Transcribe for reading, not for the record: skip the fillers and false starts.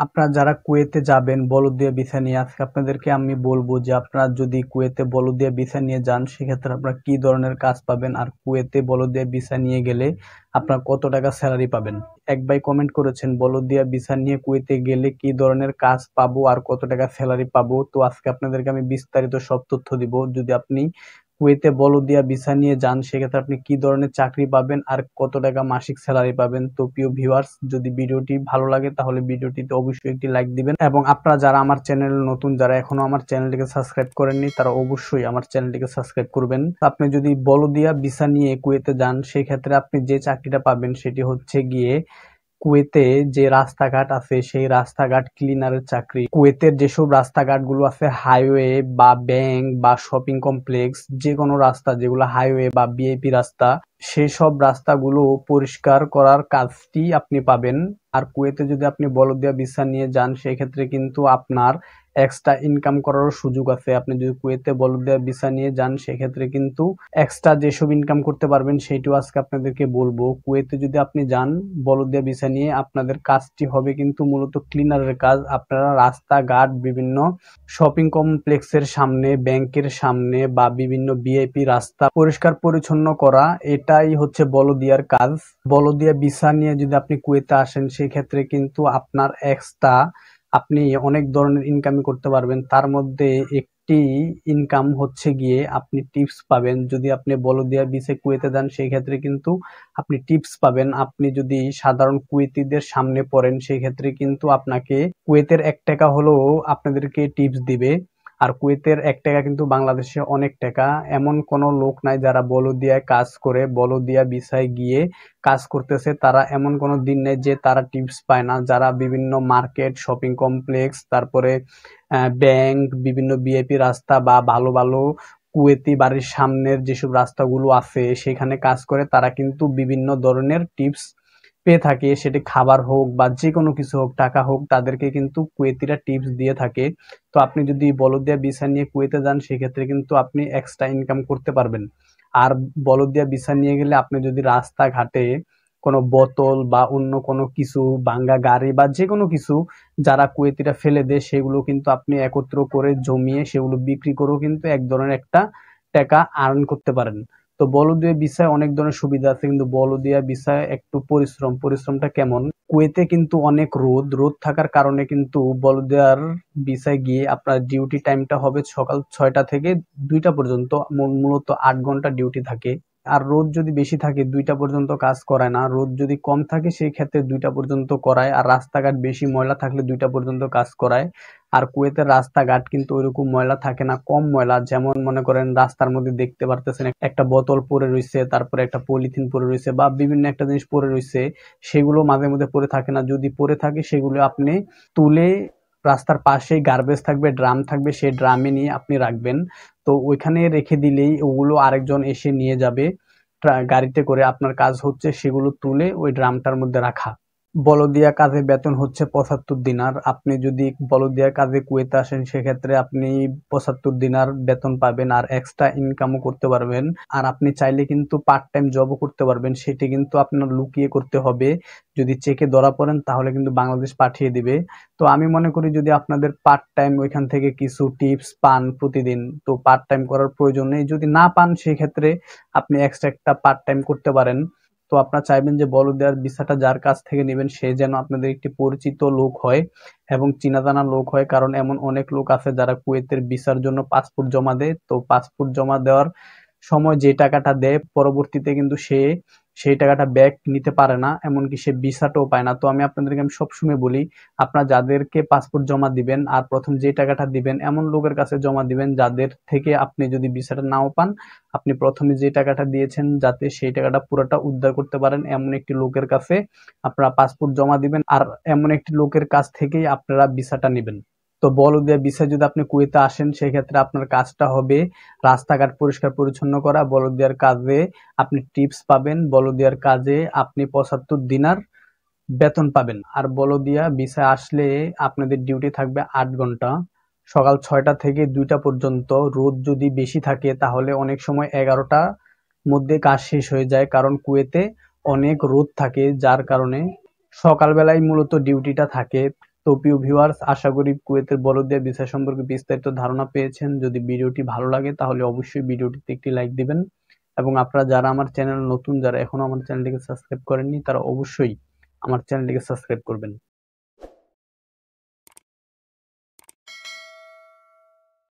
আপনারা যারা কুয়েতে যাবেন বলদিয়া ভিসা নিয়ে, আজকে আপনাদেরকে আমি বলবো যে আপনারা যদি কুয়েতে বলদিয়া ভিসা নিয়ে যান সেক্ষেত্রে আপনারা কি ধরনের কাজ পাবেন, আর কুয়েতে বলদিয়া ভিসা নিয়ে গেলে আপনারা কত টাকা স্যালারি পাবেন। এক ভাই কমেন্ট করেছেন বলদিয়া ভিসা নিয়ে কুয়েতে গেলে কি ধরনের কাজ পাবো আর কত টাকা স্যালারি পাবো। তো আজকে আপনাদেরকে আমি বিস্তারিত সব তথ্য দিব। যদি আপনি কুয়েতে বলদিয়া ভিসা নিয়ে যান সেক্ষেত্রে আপনি কি ধরনের চাকরি পাবেন আর কত টাকা মাসিক স্যালারি পাবেন। তো প্রিয় ভিউয়ার্স, যদি ভিডিওটি ভালো লাগে তাহলে ভিডিওটিতে অবশ্যই একটি লাইক দিবেন, এবং আপনারা যারা আমার চ্যানেল নতুন, যারা এখনো আমার চ্যানেলটিকে সাবস্ক্রাইব করেননি তারা অবশ্যই আমার চ্যানেলটিকে সাবস্ক্রাইব করবেন। আপনি যদি বলদিয়া ভিসা নিয়ে কুয়েতে যান সেই ক্ষেত্রে আপনি যে চাকরিটা পাবেন সেটি হচ্ছে গিয়ে কুয়েতে যে রাস্তাঘাট আছে সেই রাস্তাঘাট ক্লিনারের চাকরি। কুয়েতের যেসব রাস্তাঘাট গুলো আছে, হাইওয়ে বা ব্যাংক বা শপিং কমপ্লেক্স, যে কোনো রাস্তা যেগুলো হাইওয়ে বা ভিআইপি রাস্তা, সেই সব রাস্তাগুলো পরিষ্কার করার কাজটি আপনি পাবেন। আর কুয়েতে যদি আপনি বলদিয়া ভিসা নিয়ে যান সেই ক্ষেত্রে কিন্তু আপনার এক্সট্রা ইনকাম করারও সুযোগ আছে। আপনি যদি কুয়েতে বলদিয়া ভিসা নিয়ে যান সেক্ষেত্রে কিন্তু এক্সট্রা যেসব ইনকাম করতে পারবেন সেইটাও আজকে আপনাদেরকে বলবো। কুয়েতে যদি আপনি যান বলদিয়া ভিসা নিয়ে, আপনাদের কাজটি হবে কিন্তু মূলত ক্লিনারের কাজ। আপনারা রাস্তাঘাট, বিভিন্ন শপিং কমপ্লেক্সের সামনে, ব্যাংকের সামনে বা বিভিন্ন ভিআইপি রাস্তা পরিষ্কার পরিচ্ছন্ন করা, এটাই হচ্ছে বলদিয়ার কাজ। বলদিয়া ভিসা নিয়ে যদি আপনি কুয়েতে আসেন সেই ক্ষেত্রে কিন্তু আপনার এক্সট্রা আপনি অনেক ধরনের ইনকামই করতে পারবেন। তার মধ্যে একটি ইনকাম হচ্ছে গিয়ে আপনি টিপস পাবেন। যদি আপনি বলদিয়া ভিসা কুয়েতে যান সেই ক্ষেত্রে কিন্তু আপনি টিপস পাবেন। আপনি যদি সাধারণ কুয়েতিদের সামনে পড়েন সেই ক্ষেত্রে কিন্তু আপনাকে কুয়েতের 1 টাকা হলেও আপনাদেরকে টিপস দিবে। আর কুয়েতের 1 টাকা কিন্তু বাংলাদেশে অনেক টাকা। এমন কোনো লোক নাই যারা বলদিয়ায় কাজ করে, বলদিয়া ভিসায় গিয়ে কাজ করতেছে, তারা এমন কোনো দিন নেই যে তারা টিপস পায় না। যারা বিভিন্ন মার্কেট, শপিং কমপ্লেক্স, তারপরে ব্যাংক, বিভিন্ন ভিআইপি রাস্তা বা ভালো ভালো কুয়েতি বাড়ির সামনের যেসব রাস্তাগুলো আছে সেখানে কাজ করে, তারা কিন্তু বিভিন্ন ধরনের টিপস পেয়ে থাকে। সেটি খাবার হোক বা যে কোনো কিছু হোক, টাকা হোক, তাদেরকে কিন্তু কুয়েতিরা টিপস দিয়ে থাকে। তো আপনি যদি বলদিয়া ভিসা নিয়ে কুয়েতে যান সেক্ষেত্রে কিন্তু আপনি এক্সট্রা ইনকাম করতে পারবেন। আর বলদিয়া ভিসা নিয়ে গেলে আপনি যদি রাস্তাঘাটে কোনো বোতল বা অন্য কোনো কিছু, ভাঙ্গা গাড়ি বা যে কোনো কিছু যারা কুয়েতিরা ফেলে দেয় সেগুলো কিন্তু আপনি একত্র করে জমিয়ে সেগুলো বিক্রি করেও কিন্তু এক ধরনের একটা টাকা আর্ন করতে পারেন। তো বলদিয়া ভিসায় অনেক ধরনের সুবিধা আছে, কিন্তু বলদিয়া ভিসায় একটু পরিশ্রমটা কেমন, কুয়েতে কিন্তু অনেক রোদ রোদ থাকার কারণে কিন্তু বলদিয়ার ভিসায় গিয়ে আপনার ডিউটি টাইমটা হবে সকাল 6টা থেকে 2টা পর্যন্ত। মূলত 8 ঘন্টা ডিউটি থাকে। আর রোদ যদি বেশি থাকে 2টা পর্যন্ত কাজ করায় না, রোদ যদি কম থাকে সেই ক্ষেত্রে 2টা পর্যন্ত করায়। আর রাস্তাঘাট বেশি ময়লা থাকলে 2টা পর্যন্ত কাজ করায়। আর কুয়েতের রাস্তাঘাট কিন্তু ওইরকম ময়লা থাকে না, কম ময়লা। যেমন মনে করেন রাস্তার মধ্যে দেখতে পারতেছেন একটা বোতল পড়ে রয়েছে, তারপরে একটা পলিথিন পড়ে রয়েছে বা বিভিন্ন একটা জিনিস পড়ে রয়েছে, সেগুলো মাঝে মধ্যে পড়ে থাকে না। যদি পড়ে থাকে সেগুলো আপনি তুলে, রাস্তার পাশেই গার্বেজ থাকবে, ড্রাম থাকবে, সেই ড্রামে নিয়ে আপনি রাখবেন। তো ওইখানে রেখে দিলেই ওগুলো আরেকজন এসে নিয়ে যাবে গাড়িতে করে। আপনার কাজ হচ্ছে সেগুলো তুলে ওই ড্রামটার মধ্যে রাখা। বলদিয়া কাজে বেতন হচ্ছে 75 দিনার। আপনি যদি বলদিয়া কাজে কুয়েতে আসেন সেক্ষেত্রে আপনি 75 দিনার বেতন পাবেন আর এক্সট্রা ইনকামও করতে পারবেন। আর আপনি চাইলে কিন্তু পার্ট টাইম জবও করতে পারবেন, সেটি কিন্তু আপনার লুকিয়ে করতে হবে। যদি চেকে ধরা পড়েন তাহলে কিন্তু বাংলাদেশ পাঠিয়ে দিবে। তো আমি মনে করি যদি আপনাদের পার্ট টাইম ওইখান থেকে কিছু টিপস পান প্রতিদিন, তো পার্ট টাইম করার প্রয়োজন নেই। যদি না পান সেক্ষেত্রে আপনি এক্সট্রা একটা পার্ট টাইম করতে পারেন। তো আপনারা চাইবেন যে বলদিয়ার ভিসাটা যার কাছ থেকে নেবেন সে যেন আপনাদের একটি পরিচিত লোক হয় এবং চেনা জানা লোক হয়। কারণ এমন অনেক লোক আছে যারা কুয়েতের ভিসার জন্য পাসপোর্ট জমা দেয়, তো পাসপোর্ট জমা দেওয়ার সময় যে টাকাটা দেয় পরবর্তীতে কিন্তু সে সেই টাকাটা ব্যাক নিতে পারে না, এমনকি সে ভিসাটাও পায় না। তো আমি সবসময় বলি, আপনারা যাদেরকে পাসপোর্ট জমা দিবেন আর প্রথম যে টাকাটা দিবেন এমন লোকের কাছে জমা দিবেন যাদের থেকে আপনি যদি ভিসাটা নাও পান, আপনি প্রথমে যে টাকাটা দিয়েছেন যাতে সেই টাকাটা পুরোটা উদ্ধার করতে পারেন, এমন একটি লোকের কাছে আপনারা পাসপোর্ট জমা দিবেন। আর এমন একটি লোকের কাছ থেকেই আপনারা ভিসাটা নেবেন। তো বলদিয়া ভিসা যদি আপনি কুয়েতে আসেন সেক্ষেত্রে আপনার কাজটা হবে রাস্তাঘাট পরিষ্কার পরিচ্ছন্ন করা। বলদিয়ার কাজে আপনি টিপস পাবেন, বলদিয়ার কাজে আপনি 75 দিনার বেতন পাবেন। আর বলদিয়া ভিসা আসলে আপনাদের ডিউটি থাকবে 8 ঘন্টা, সকাল 6টা থেকে 2টা পর্যন্ত। রোদ যদি বেশি থাকে তাহলে অনেক সময় 11টার মধ্যে কাজ শেষ হয়ে যায়, কারণ কুয়েতে অনেক রোদ থাকে, যার কারণে সকালবেলায় মূলত ডিউটিটা থাকে। তো প্রিয় ভিউয়ার্স, আশা করি কুয়েতের বলদিয়া ভিসা সম্পর্কে বিস্তারিত ধারণা পেয়েছেন। যদি ভিডিওটি ভালো লাগে তাহলে অবশ্যই ভিডিওটিতে একটি লাইক দিবেন, এবং আপনারা যারা আমার চ্যানেল নতুন, যারা এখনো আমার চ্যানেলটিকে সাবস্ক্রাইব করেননি, তারা অবশ্যই আমার চ্যানেলটিকে সাবস্ক্রাইব করবেন।